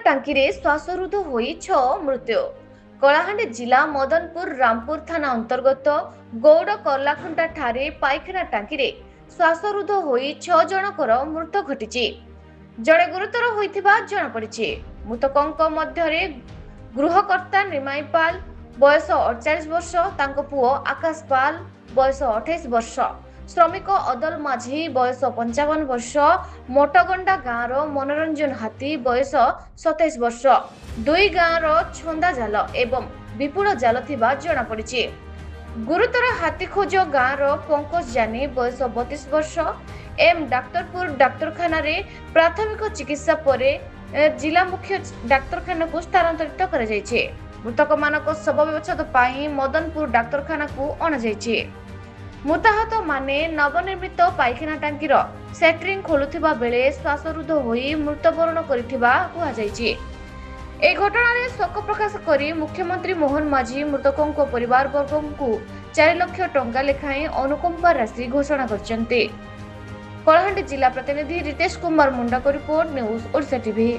टांकी श्वासरुद्ध होई 6 मृत्यु। कलाहांडी जिला मदनपुर रामपुर थाना अंतर्गत गौड़ करलाखंडा ठारे पाइखाना टांकी श्वासरुद्ध होई 6 जनकर मृत्यु घटी। जड़े गुरुतर होइथिबा जणा पड़िछि। मृतकंक मध्यरे गृहकर्ता निमाई पाल बयस 48 वर्ष, तांको पुओ आकाश पाल बयस 28 वर्ष, श्रमिक अदल माझी बयस 55 वर्ष, मोटगंडा गाँवर मनोरंजन हाथी बयस 27 वर्ष, दुई गाँवर छंदा जाल एवं विपुल जाल थिबा जणा पड़िछि। गुरुतर हाथीखोज गाँवर पंकज जानी बयस 32 वर्ष एम डाक्तरपुर डाक्तरखाना रे प्राथमिक चिकित्सा परे जिला मुख्य डाक्तरखाना को स्थानांतरित करा जायछि। मृतक मानक शव व्यवच्छेद पाई मदनपुर डाक्तरखाना को अणा जायछि। मृताहत माने नवनिर्मित पाइखाना टांकीर सेट्रिंग खोलुथिबा बेले श्वासरुद्ध होई मृत्युवरण करिथिबा कुहा जायछि। ए घटना रे शोक प्रकाश करी मुख्यमंत्री मोहन माझी मृतकों परिवार वर्गों को 4 लाख टंका लेखाएं अनुकंपा राशि घोषणा करछन्ते। कलाहांडी जिला प्रतिनिधि रितेश कुमार मुंडा को रिपोर्ट, न्यूज ओडिशा टीवी।